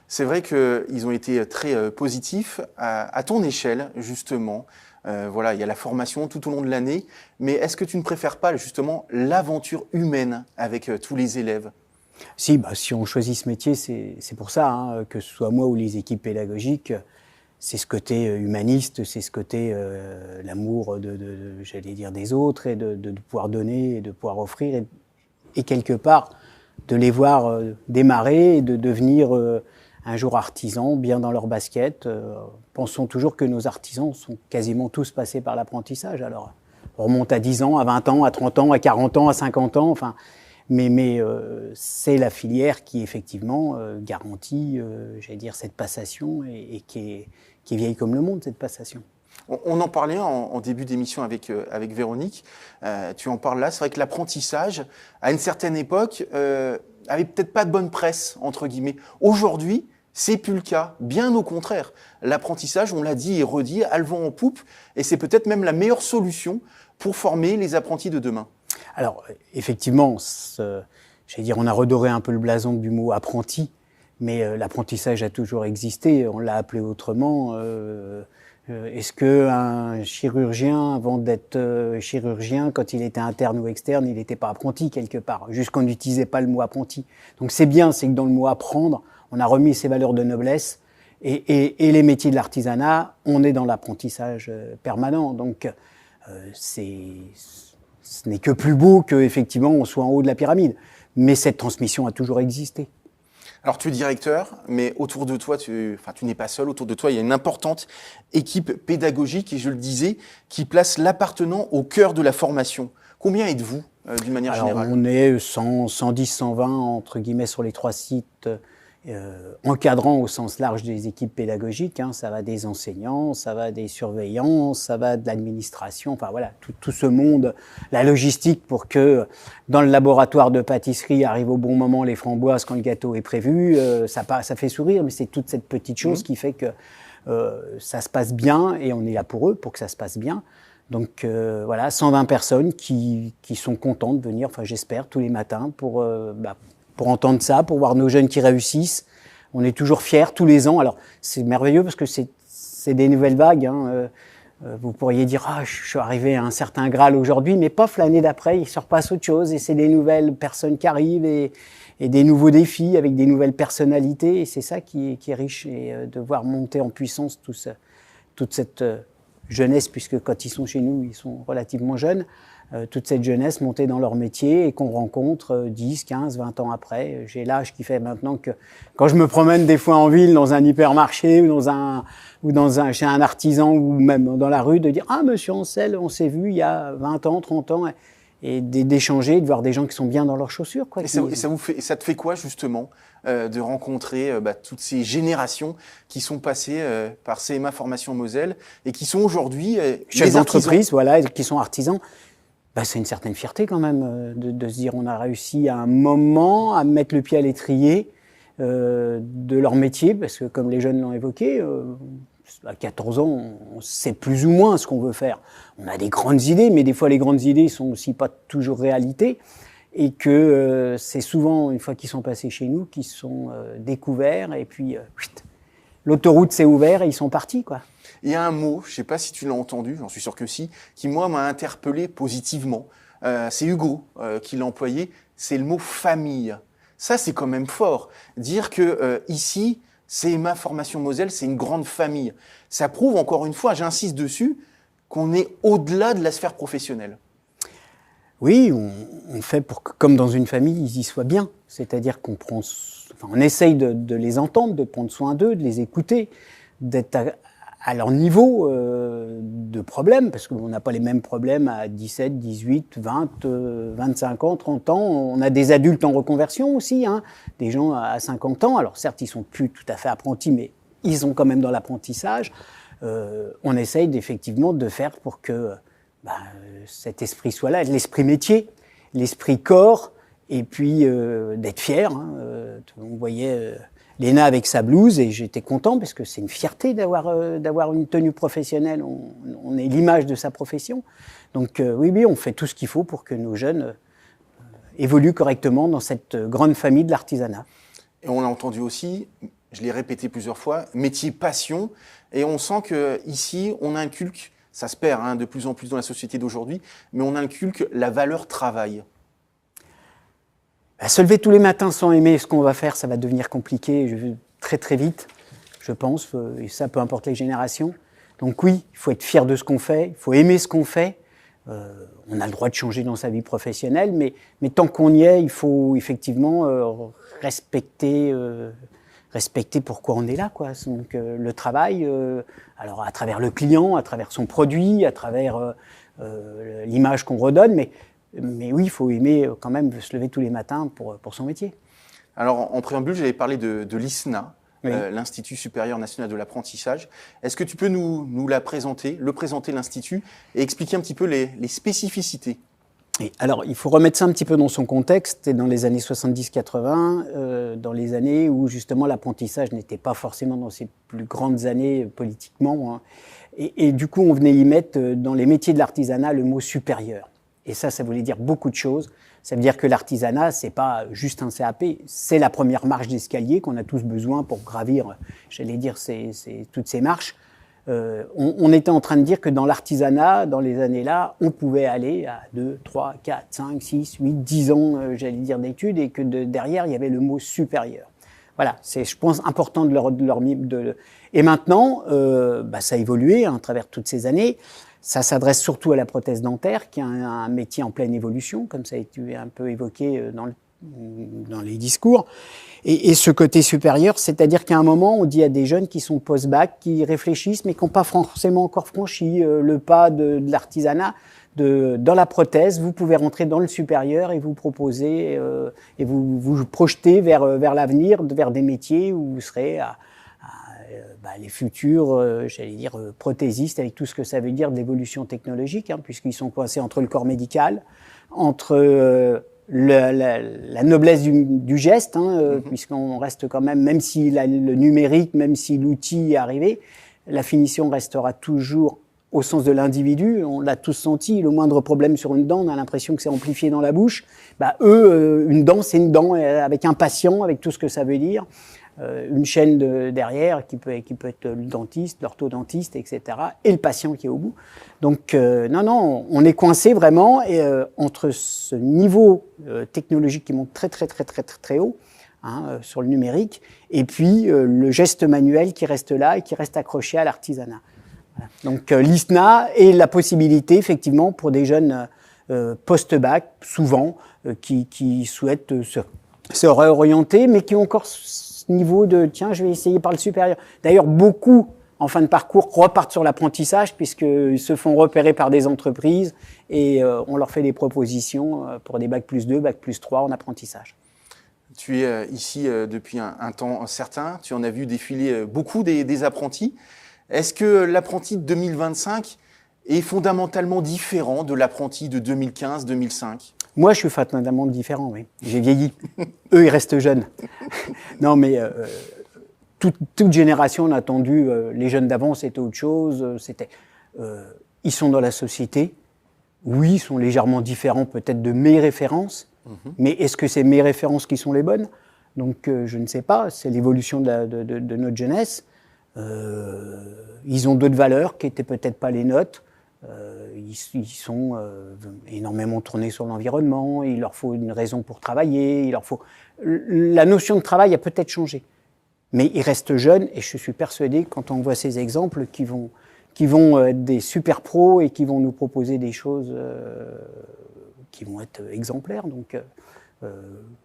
C'est vrai qu'ils ont été très positifs à ton échelle, justement. Voilà, il y a la formation tout au long de l'année, mais est-ce que tu ne préfères pas justement l'aventure humaine avec tous les élèves ? Si on choisit ce métier, c'est pour ça, hein, que ce soit moi ou les équipes pédagogiques. C'est ce côté humaniste, c'est ce côté l'amour j'allais dire, des autres et de pouvoir donner et de pouvoir offrir et quelque part de les voir démarrer et de devenir un jour artisans, bien dans leur basket. Pensons toujours que nos artisans sont quasiment tous passés par l'apprentissage. Alors, on remonte à 10 ans, à 20 ans, à 30 ans, à 40 ans, à 50 ans, enfin... Mais c'est la filière qui, effectivement, garantit, j'allais dire, cette passation et qui est vieille comme le monde, cette passation. On en parlait en début d'émission avec Véronique. Tu en parles là. C'est vrai que l'apprentissage, à une certaine époque, avait peut-être pas de bonne presse, entre guillemets. Aujourd'hui, c'est plus le cas. Bien au contraire. L'apprentissage, on l'a dit et redit, a le vent en poupe. Et c'est peut-être même la meilleure solution pour former les apprentis de demain. Alors, effectivement, j'allais dire, on a redoré un peu le blason du mot apprenti, mais l'apprentissage a toujours existé, on l'a appelé autrement. Est-ce qu'un chirurgien, avant d'être chirurgien, quand il était interne ou externe, il n'était pas apprenti quelque part, juste qu'on n'utilisait pas le mot apprenti. Donc c'est bien, c'est que dans le mot apprendre, on a remis ces valeurs de noblesse, et les métiers de l'artisanat, on est dans l'apprentissage permanent. Donc ce n'est que plus beau qu'effectivement on soit en haut de la pyramide. Mais cette transmission a toujours existé. Alors tu es directeur, mais autour de toi, tu n'es pas seul. Autour de toi, il y a une importante équipe pédagogique, et je le disais, qui place l'appartenant au cœur de la formation. Combien êtes-vous, d'une manière générale ? On est 100, 110, 120, entre guillemets, sur les 3 sites, encadrant au sens large des équipes pédagogiques, hein. Ça va des enseignants, ça va des surveillants, ça va de l'administration, enfin voilà, tout ce monde, la logistique pour que dans le laboratoire de pâtisserie arrivent au bon moment les framboises quand le gâteau est prévu, ça fait sourire, mais c'est toute cette petite chose qui fait que ça se passe bien, et on est là pour eux, pour que ça se passe bien. Donc voilà, 120 personnes qui sont contentes de venir, enfin j'espère, tous les matins pour entendre ça, pour voir nos jeunes qui réussissent. On est toujours fiers tous les ans. Alors, c'est merveilleux parce que c'est des nouvelles vagues, hein. Vous pourriez dire, je suis arrivé à un certain Graal aujourd'hui, mais pof, l'année d'après, il se repasse autre chose et c'est des nouvelles personnes qui arrivent et des nouveaux défis avec des nouvelles personnalités. Et c'est ça qui est riche, et de voir monter en puissance toute cette jeunesse, puisque quand ils sont chez nous, ils sont relativement jeunes. Toute cette jeunesse montée dans leur métier et qu'on rencontre 10, 15, 20 ans après. J'ai l'âge qui fait maintenant que quand je me promène des fois en ville, dans un hypermarché ou chez un artisan ou même dans la rue, de dire « Ah, monsieur Ancel, on s'est vu il y a 20 ans, 30 ans » et d'échanger, de voir des gens qui sont bien dans leurs chaussures, quoi. Ça te fait quoi, justement, de rencontrer toutes ces générations qui sont passées par CMA Formation Moselle et qui sont aujourd'hui chefs d'entreprise, voilà, qui sont artisans. C'est une certaine fierté quand même de se dire on a réussi à un moment à mettre le pied à l'étrier de leur métier, parce que comme les jeunes l'ont évoqué, à 14 ans, on sait plus ou moins ce qu'on veut faire. On a des grandes idées, mais des fois les grandes idées sont aussi pas toujours réalité, et que c'est souvent, une fois qu'ils sont passés chez nous, qu'ils sont découverts, et puis l'autoroute s'est ouverte et ils sont partis, quoi. Il y a un mot, je ne sais pas si tu l'as entendu, j'en suis sûr que si, qui moi m'a interpellé positivement c'est Hugo qui l'a employé, c'est le mot famille. Ça, c'est quand même fort. Dire que ici, CMA Formation Moselle, c'est une grande famille. Ça prouve, encore une fois, j'insiste dessus, qu'on est au-delà de la sphère professionnelle. Oui, on fait pour que, comme dans une famille, ils y soient bien. C'est-à-dire on essaye de les entendre, de prendre soin d'eux, de les écouter, d'être à leur niveau de problème, parce qu'on n'a pas les mêmes problèmes à 17, 18, 20, 25 ans, 30 ans. On a des adultes en reconversion aussi, hein, des gens à 50 ans. Alors certes, ils sont plus tout à fait apprentis, mais ils sont quand même dans l'apprentissage. On essaye effectivement de faire pour que cet esprit soit là, l'esprit métier, l'esprit corps, et puis d'être fier. Hein. On voyait Léna avec sa blouse et j'étais content parce que c'est une fierté d'avoir une tenue professionnelle. On est l'image de sa profession. Donc oui, on fait tout ce qu'il faut pour que nos jeunes évoluent correctement dans cette grande famille de l'artisanat. Et on l'a entendu aussi, je l'ai répété plusieurs fois, métier passion. Et on sent qu'ici, on inculque, ça se perd de plus en plus dans la société d'aujourd'hui, mais on inculque la valeur travail. Se lever tous les matins sans aimer ce qu'on va faire, ça va devenir compliqué très très vite, je pense, et ça peu importe les générations. Donc oui, il faut être fier de ce qu'on fait, il faut aimer ce qu'on fait. On a le droit de changer dans sa vie professionnelle, mais tant qu'on y est, il faut effectivement respecter pourquoi on est là, quoi. Donc le travail, alors à travers le client, à travers son produit, à travers l'image qu'on redonne, mais oui, il faut aimer quand même se lever tous les matins pour son métier. Alors, en préambule, j'avais parlé de l'ISNA, oui. l'Institut supérieur national de l'apprentissage. Est-ce que tu peux nous présenter l'Institut, et expliquer un petit peu les spécificités ? Et alors, il faut remettre ça un petit peu dans son contexte. Et dans les années 70-80, dans les années où justement l'apprentissage n'était pas forcément dans ses plus grandes années politiquement. Hein. Et du coup, on venait y mettre dans les métiers de l'artisanat le mot supérieur. Et ça voulait dire beaucoup de choses. Ça veut dire que l'artisanat, c'est pas juste un CAP, c'est la première marche d'escalier qu'on a tous besoin pour gravir, j'allais dire, toutes ces marches. On était en train de dire que dans l'artisanat, dans les années-là, on pouvait aller à 2, 3, 4, 5, 6, 8, 10 ans, j'allais dire, d'études, et que derrière, il y avait le mot supérieur. Voilà, c'est, je pense, important de leur Et maintenant, ça a évolué à travers toutes ces années. Ça s'adresse surtout à la prothèse dentaire, qui est un métier en pleine évolution, comme ça a été un peu évoqué dans les discours. Et ce côté supérieur, c'est-à-dire qu'à un moment, on dit à des jeunes qui sont post-bac, qui réfléchissent, mais qui n'ont pas forcément encore franchi le pas de l'artisanat, dans la prothèse, vous pouvez rentrer dans le supérieur et vous proposer, et vous projeter vers l'avenir, vers des métiers où vous serez les futurs, j'allais dire, prothésistes, avec tout ce que ça veut dire d'évolution technologique, hein, puisqu'ils sont coincés entre le corps médical, entre la noblesse du geste, hein, puisqu'on reste quand même si le numérique, même si l'outil est arrivé, la finition restera toujours au sens de l'individu. On l'a tous senti, le moindre problème sur une dent, on a l'impression que c'est amplifié dans la bouche. Une dent, c'est une dent, avec un patient, avec tout ce que ça veut dire. Une chaîne derrière qui peut être le dentiste, l'orthodontiste, etc. et le patient qui est au bout. Donc non, on est coincé vraiment entre ce niveau technologique qui monte très haut, hein, sur le numérique, et puis le geste manuel qui reste là et qui reste accroché à l'artisanat. Voilà. Donc l'ISNA est la possibilité effectivement pour des jeunes post-bac, souvent, qui souhaitent se réorienter, mais qui ont encore niveau de tiens, je vais essayer par le supérieur. D'ailleurs, beaucoup en fin de parcours repartent sur l'apprentissage puisqu'ils se font repérer par des entreprises et on leur fait des propositions pour des bac plus 2, bac plus 3 en apprentissage. Tu es ici depuis un temps certain, tu en as vu défiler beaucoup des apprentis. Est-ce que l'apprenti de 2025 est fondamentalement différent de l'apprenti de 2015-2005 ? Moi, je suis fondamentalement différent, oui. J'ai vieilli. Eux, ils restent jeunes. Non, mais toute génération, on a attendu. Les jeunes d'avant, c'était autre chose. Ils sont dans la société. Oui, ils sont légèrement différents peut-être de mes références. Mais est-ce que c'est mes références qui sont les bonnes ? Donc, je ne sais pas. C'est l'évolution de notre jeunesse. Ils ont d'autres valeurs qui n'étaient peut-être pas les nôtres. Ils sont énormément tournés sur l'environnement, il leur faut une raison pour travailler, il leur faut... La notion de travail a peut-être changé, mais ils restent jeunes et je suis persuadé, quand on voit ces exemples, qui vont être des super pros et qui vont nous proposer des choses qui vont être exemplaires. Donc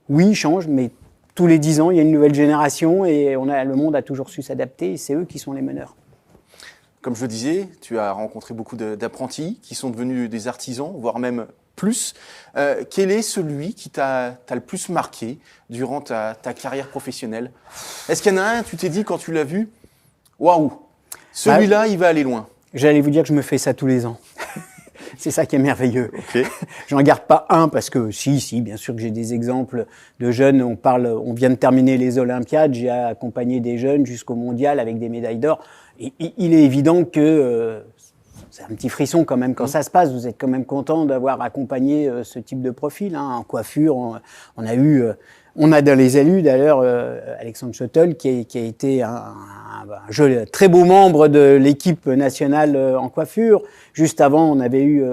oui, ils changent, mais tous les 10 ans, il y a une nouvelle génération et le monde a toujours su s'adapter et c'est eux qui sont les meneurs. Comme je le disais, tu as rencontré beaucoup d'apprentis qui sont devenus des artisans, voire même plus. Quel est celui qui t'a le plus marqué durant ta carrière professionnelle? Est-ce qu'il y en a un, tu t'es dit quand tu l'as vu, waouh, celui-là, il va aller loin? J'allais vous dire que je me fais ça tous les ans. C'est ça qui est merveilleux. Okay. J'en garde pas un parce que si, bien sûr que j'ai des exemples de jeunes. On vient de terminer les Olympiades, j'ai accompagné des jeunes jusqu'au mondial avec des médailles d'or. Et il est évident que c'est un petit frisson quand même quand ça se passe. Vous êtes quand même content d'avoir accompagné ce type de profil. En coiffure, on a dans les élus d'ailleurs Alexandre Schottel qui a été un très beau membre de l'équipe nationale en coiffure. Juste avant, on avait eu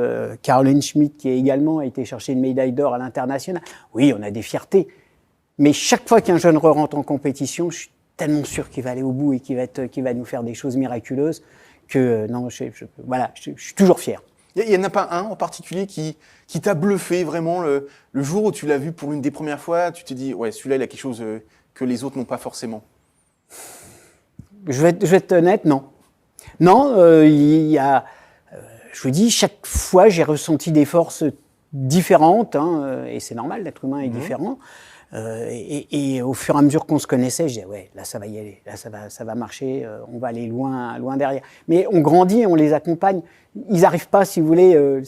Caroline Schmidt qui a également été chercher une médaille d'or à l'international. Oui, on a des fiertés. Mais chaque fois qu'un jeune rentre en compétition, je suis tellement sûr qu'il va aller au bout et qu'il va nous faire des choses miraculeuses que non, je suis toujours fier. Il n'y en a pas un en particulier qui t'a bluffé vraiment le jour où tu l'as vu pour l'une des premières fois, tu t'es dit, ouais, celui-là, il a quelque chose que les autres n'ont pas forcément? Je vais être honnête, non. Non, je vous dis, chaque fois, j'ai ressenti des forces différentes, et c'est normal, l'être humain est différent. Et au fur et à mesure qu'on se connaissait, je disais, ouais, là, ça va y aller, là, ça va marcher, on va aller loin derrière. Mais on grandit, on les accompagne. Ils n'arrivent pas, si vous voulez,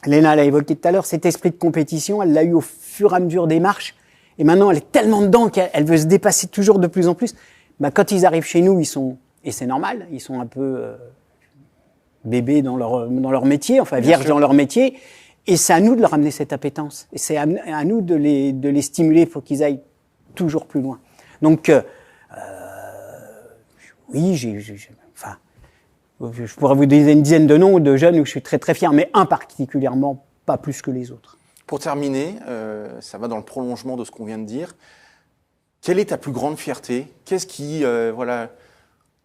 Léna l'a évoqué tout à l'heure, cet esprit de compétition, elle l'a eu au fur et à mesure des marches. Et maintenant, elle est tellement dedans qu'elle veut se dépasser toujours de plus en plus. Quand ils arrivent chez nous, et c'est normal, ils sont un peu bébés dans leur métier, enfin vierges dans leur métier. Et c'est à nous de leur amener cette appétence. Et c'est à nous de les stimuler pour qu'ils aillent toujours plus loin. Donc, oui, je pourrais vous donner une dizaine de noms de jeunes où je suis très très fier, mais un particulièrement, pas plus que les autres. Pour terminer, ça va dans le prolongement de ce qu'on vient de dire. Quelle est ta plus grande fierté? Qu'est-ce qui,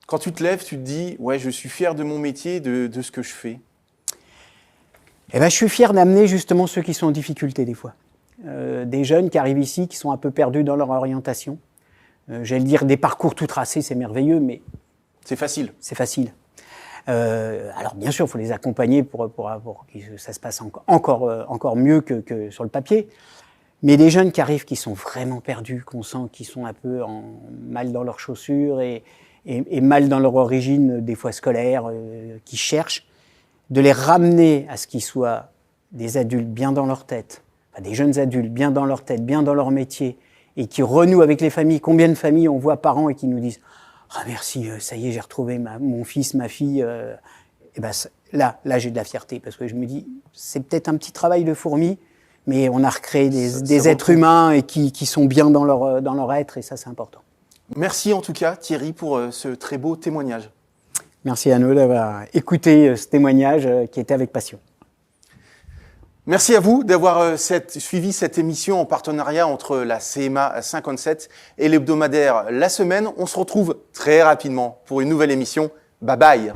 quand tu te lèves, tu te dis, ouais, je suis fier de mon métier, de ce que je fais? Je suis fier d'amener justement ceux qui sont en difficulté des fois. Des jeunes qui arrivent ici, qui sont un peu perdus dans leur orientation. J'allais dire des parcours tout tracés, c'est merveilleux, mais... C'est facile. C'est facile. Alors bien sûr, il faut les accompagner pour que ça se passe encore mieux que sur le papier. Mais des jeunes qui arrivent, qui sont vraiment perdus, qu'on sent qu'ils sont un peu mal dans leurs chaussures et mal dans leur origine, des fois scolaire, qui cherchent, de les ramener à ce qu'ils soient des adultes bien dans leur tête, des jeunes adultes bien dans leur tête, bien dans leur métier, et qui renouent avec les familles. Combien de familles on voit par an et qui nous disent « Ah merci, ça y est, j'ai retrouvé mon fils, ma fille. » Là, j'ai de la fierté, parce que je me dis, c'est peut-être un petit travail de fourmi, mais on a recréé des êtres humains et qui sont bien dans leur être, et ça, c'est important. Merci en tout cas, Thierry, pour ce très beau témoignage. Merci à nous d'avoir écouté ce témoignage qui était avec passion. Merci à vous d'avoir suivi cette émission en partenariat entre la CMA 57 et l'hebdomadaire La Semaine. On se retrouve très rapidement pour une nouvelle émission. Bye bye.